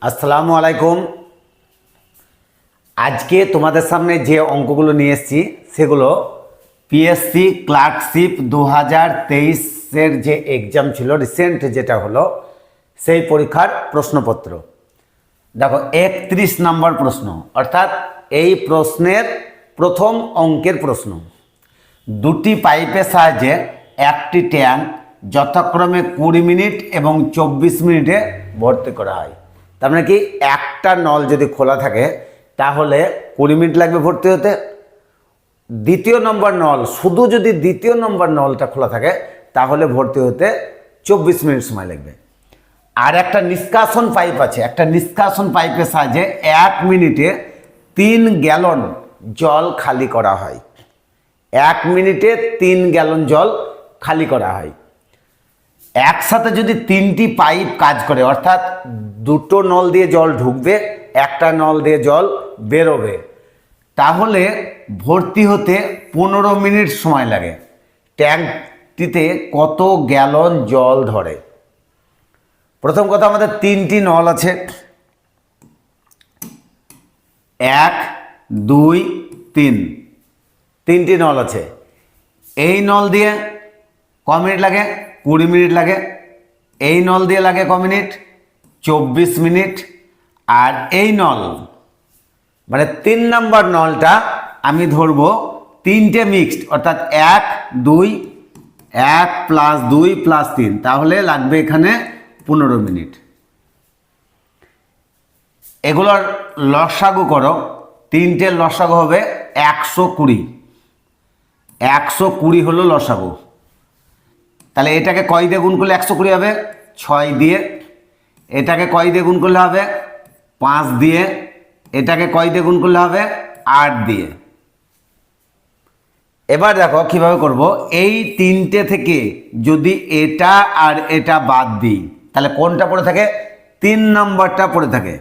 আসসালামু আলাইকুম। আজকে তোমাদের সামনে যে অঙ্কগুলো নিয়ে এসেছি সেগুলো পিএসসি ক্লার্কশিপ 2023-এর যে এক্সাম ছিল, রিসেন্ট যেটা হলো, সেই পরীক্ষার প্রশ্নপত্র। দেখো 31 নম্বর প্রশ্ন, অর্থাৎ এই প্রশ্নের প্রথম অঙ্কের প্রশ্ন। দুটি পাইপের সাহায্যে একটি ট্যাঙ্ক যথাক্রমে 20 মিনিট এবং 24 মিনিটে ভর্তি করা হয়। তার মানে কি, একটা নল যদি খোলা থাকে তাহলে 20 মিনিট লাগবে ভর্তি হতে। দ্বিতীয় নম্বর নল, শুধু যদি দ্বিতীয় নম্বর নলটা খোলা থাকে তাহলে ভর্তি হতে 24 মিনিট সময় লাগবে। আর একটা নিষ্কাশন পাইপ আছে, একটা নিষ্কাশন পাইপের সাহায্যে 1 মিনিটে 3 গ্যালন জল খালি করা হয়। 1 মিনিটে 3 গ্যালন জল খালি করা হয়। একসাথে যদি 3টি পাইপ কাজ করে, অর্থাৎ দুটো নল দিয়ে জল ঢুকবে, একটা নল দিয়ে জল বেরোবে, তাহলে ভর্তি হতে 15 মিনিট সময় লাগে। ট্যাঙ্কটিতে কত গ্যালন জল ধরে? প্রথম কথা, আমাদের 3টি নল আছে, 1 2 3, 3টি নল আছে। এই নল দিয়ে ক মিনিট লাগে? 20 মিনিট লাগে। এই নল দিয়ে লাগে ক মিনিট? 24 মিনিট। আর এই নল মানে 3 নম্বর নলটা আমি ধরবো 3টে মিক্সড, অর্থাৎ 1 2 1 + 2 + 3, তাহলে লাগবে এখানে 15 মিনিট। এগুলোর লসাগু করো, 3টের লসাগু হবে 120। 120 হলো লসাগু। তাহলে এটাকে কয় দিয়ে গুণ করলে 120 হবে? 6 দিয়ে। এটাকে কয় দিয়ে গুণ করলে হবে? 5 দিয়ে। এটাকে কয় দিয়ে গুণ করলে হবে? 8 দিয়ে। এবার দেখো কিভাবে করব। এই 3টে থেকে যদি এটা আর এটা বাদ দিই তাহলে কোনটা পড়ে থাকে? 3 নম্বরটা পড়ে থাকে।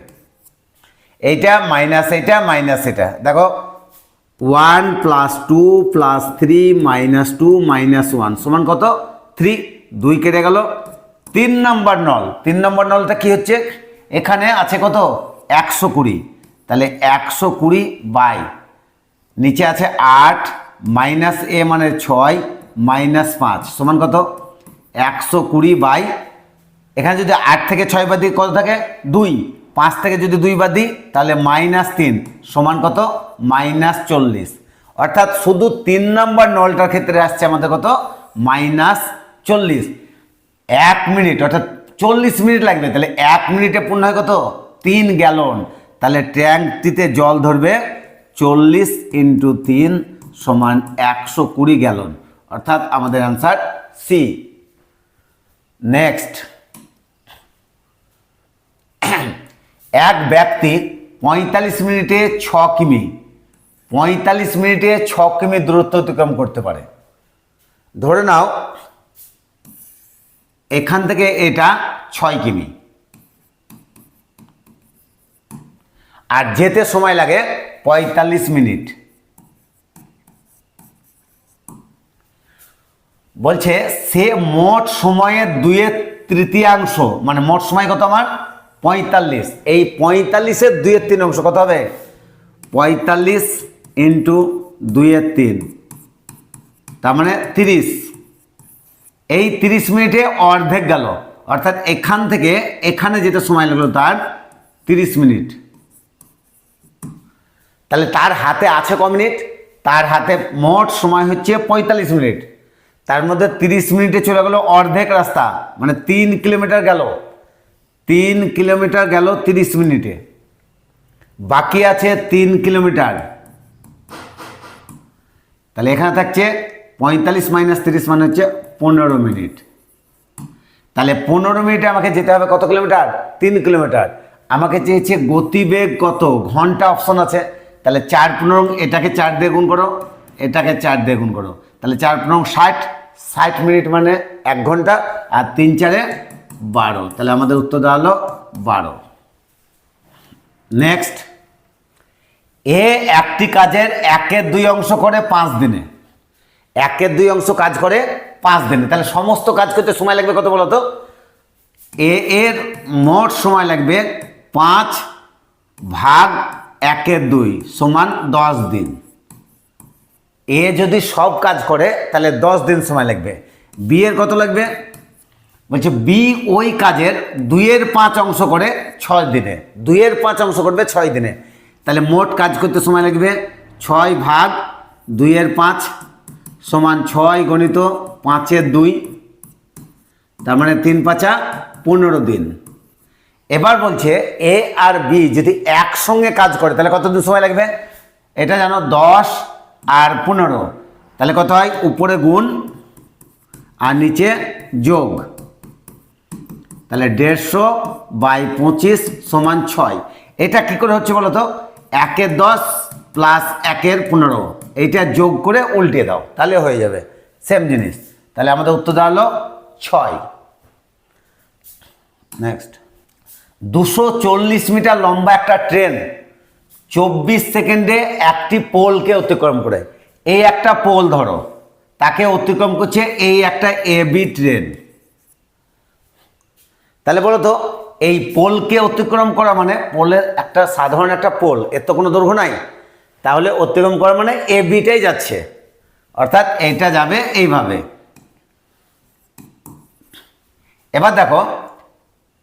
এইটা মাইনাস এটা মাইনাস এটা। দেখো 1 + 2 + 3 - 2 - 1 সমান কত? 3। 2 কেটে গেল। 3 নম্বর নল, 3 নম্বর নলটা কি হচ্ছে? এখানে আছে কত? 120। তাহলে 120 বাই নিচে আছে 8 মাইনাস এ মানে 6 -5 সমান কত? 120 বাই, এখানে যদি 8 থেকে 6 বাদ দিই কত থাকে? 2। 5 থেকে যদি 2 বাদ দিই তাহলে -3 সমান কত? -40। অর্থাৎ শুধু 3 নম্বর নলটার ক্ষেত্রে আসছে আমাদের কত? -40। 1 মিনিট অর্থাৎ 40 মিনিট লাগবে। তাহলে 1 মিনিটে পূর্ণ হয় কত? 3 গ্যালন। তাহলে ট্যাঙ্কটিতে জল ধরবে 40 × 3 সমান 120 গ্যালন। অর্থাৎ আমাদের আনসার সি। নেক্সট, এক ব্যক্তি 45 মিনিটে 6 কিমি 45 মিনিটে 6 কিমি দূরত্ব অতিক্রম করতে পারে। ধরে নাও এখান থেকে এটা 6 কিমি, আর যেতে সময় লাগে 45 মিনিট। বলছে সে মোট সময়ের 2/3 মানে মোট সময় কত আমার? 45। এই 45-এর 2/3 কত হবে? 45 × 2/3, তার মানে 30। এই 30 মিনিটে অর্ধেক গেল, অর্থাৎ এখান থেকে এখানে যেতে সময় লাগলো তার 30 মিনিট। তাহলে তার হাতে আছে ক মিনিট? তার হাতে মোট সময় হচ্ছে 45 মিনিট। তার মধ্যে 30 মিনিটে চলে গেল অর্ধেক রাস্তা, মানে 3 কিলোমিটার গেল। 3 কিলোমিটার গেল 30 মিনিটে। বাকি আছে 3 কিলোমিটার। তাহলে এখানে থাকছে 45 - 30 মানে হচ্ছে 15 মিনিট। তাহলে 15 মিনিটে আমাকে যেতে হবে কত কিলোমিটার? 3 কিলোমিটার। আমাকে চেয়েছে গতিবেগ কত? ঘন্টা অপশন আছে। তাহলে 4 × 15, এটাকে 4 দিয়ে গুণ করো, এটাকে 4 দিয়ে গুণ করো। তাহলে 4 × 15 = 60 মিনিট মানে 1 ঘন্টা, আর 3 × 4 = 12। তাহলে আমাদের উত্তর দেওয়া হলো 12। নেক্সট, এ একটি কাজের 1/2 অংশ করে 5 দিনে। 1/2 অংশ কাজ করে 5 দিনে। তাহলে সমস্ত কাজ করতে সময় লাগবে কত বলো তো? এ এর মোট সময় লাগবে 5/1/2 সমান 10 দিন। এ যদি সব কাজ করে তাহলে 10 দিন সময় লাগবে। বি এর কত লাগবে? বলছে বি ওই কাজের 2/5 অংশ করে 6 দিনে, 2/5 অংশ করবে 6 দিনে। তাহলে মোট কাজ করতে সময় লাগবে 6/2/5 সমান 6 গণিত 5/2, তার মানে 3/5 = 15 দিন। এবার বলছে এ আর বি যদি একসঙ্গে কাজ করে তাহলে কত দিন সময় লাগবে? এটা জানো 10 আর 15, তাহলে কত হয়? উপরে গুণ আর নিচে যোগ, তাহলে 150/25 সমান 6। এটা কি করে হচ্ছে বলো তো? 1/10 প্লাস 1/15 এইটা যোগ করে উল্টে দাও, তাহলে হয়ে যাবে সেম জিনিস। তাহলে আমাদের উত্তর দাঁড়ালো 6। নেক্সট, 240 মিটার লম্বা একটা ট্রেন 24 সেকেন্ডে একটি পোলকে অতিক্রম করে। এই একটা পোল ধরো, তাকে অতিক্রম করছে এই একটা এবি ট্রেন। তাহলে বলো তো এই পোলকে অতিক্রম করা মানে, পোলের একটা সাধারণ একটা পোল, এর তো কোনো দৈর্ঘ্য নাই, তাহলে অতিক্রম করা মানে এবিটাই যাচ্ছে, অর্থাৎ এইটা যাবে এইভাবে। এবার দেখো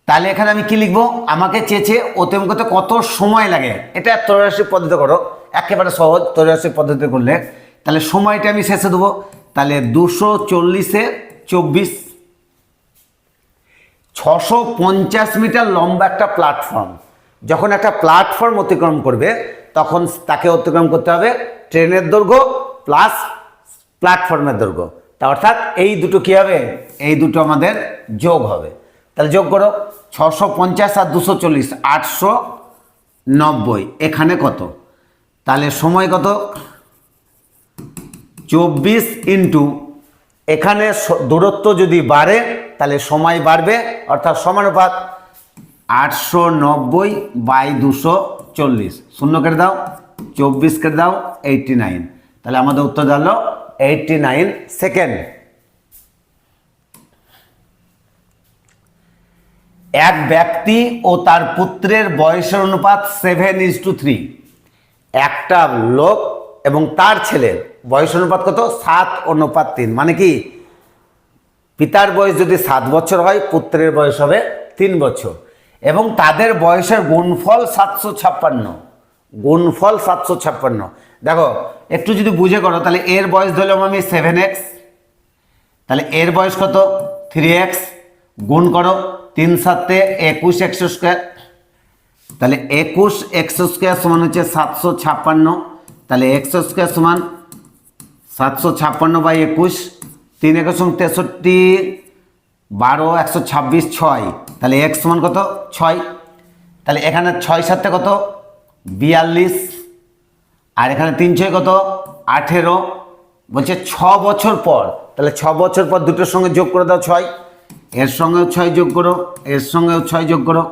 তাহলে এখানে আমি কি লিখবো? আমাকে চেয়েছে অতিক্রম করতে কত সময় লাগে। এটা ত্রৈমাসিক পদ্ধতি করো, একেবারে সহজ। ত্রৈমাসিক পদ্ধতি করলে তাহলে সময়টা আমি শেষে দেবো। তাহলে 240-এ 24, 650 মিটার লম্বা একটা প্ল্যাটফর্ম। যখন একটা প্ল্যাটফর্ম অতিক্রম করবে তখন তাকে অতিক্রম করতে হবে ট্রেনের দৈর্ঘ্য প্লাস প্ল্যাটফর্মের দৈর্ঘ্য। তা অর্থাৎ এই দুটো কী হবে? এই দুটো আমাদের যোগ হবে। তাহলে যোগ করো 650 আর 240, 890। এখানে কত? তাহলে সময় কত? 24 ইন্টু এখানে দূরত্ব যদি বাড়ে তাহলে সময় বাড়বে, অর্থাৎ সমানুপাত 890/240। শূন্য কেটে দাও, 24 কেটে দাও, 89। তাহলে আমাদের উত্তর দাঁড়ালো 89 সেকেন্ড। এক ব্যক্তি ও তার পুত্রের বয়সের অনুপাত 7:3। একটা লোক এবং তার ছেলের বয়স অনুপাত কত? 7:3। মানে কি, পিতার বয়স যদি 7 বছর হয়, পুত্রের বয়স হবে 3 বছর, এবং তাদের বয়সের গুণফল 756। গুণফল 756। দেখো একটু যদি বুঝে করো, তাহলে এর বয়স ধরলাম আমি 7x, তাহলে এর বয়স কত? 3x, গুণ করো 3 × 7 = 21x²। তাহলে 21x² সমান হচ্ছে 756। তাহলে x² সমান 756/21, 3 × 1 = 63, 12, 126, 6। তাহলে x সমান কত? 6। তাহলে এখানে 6 7 কত? 42, আর এখানে 3 6 কত? 18। বলছে 6 বছর পর, তাহলে 6 বছর পর দুটোর সঙ্গে যোগ করে দাও 6, এর সঙ্গেও 6 যোগ করো, এর সঙ্গেও 6 যোগ করো,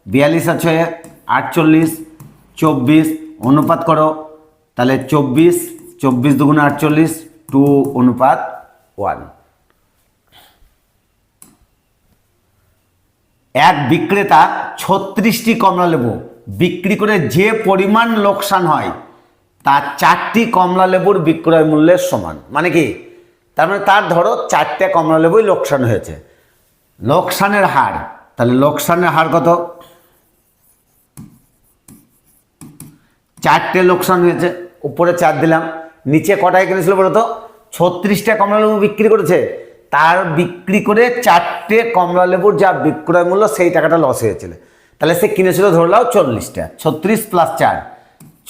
42 আর 6 48, 24 অনুপাত করো, তাহলে 24, 24 দুগুণে 48, 2:1। এক বিক্রেতা 36টি কমলালেবু বিক্রি করে যে পরিমাণ লোকসান হয় তা 4টি কমলালেবুর বিক্রয় মূল্যের সমান। মানে কি, তার মানে তার ধরো 4টে কমলালেবুই লোকসান হয়েছে। লোকসানের হার, তাহলে লোকসানের হার কত? 4টে লোকসান হয়েছে, উপরে 4 দিলাম। নিচে কটায় কিনেছিল বলো তো? 36টা কমলালেবু বিক্রি করেছে, তার বিক্রি করে 4টে কমলালেবুর যা বিক্রয় মূল্য সেই টাকাটা লস হয়েছিল। তাহলে সে কিনেছিল ধরলাও 40টা, 36 + 4,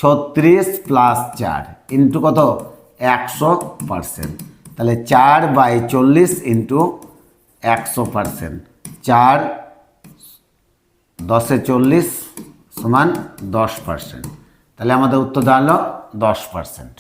36 + 4 ইন্টু কত? 100%। তাহলে 4/40 ইন্টু 100%, 4 10 × 40 সমান 10%। তাহলে আমাদের উত্তর দাঁড়ালো 10%।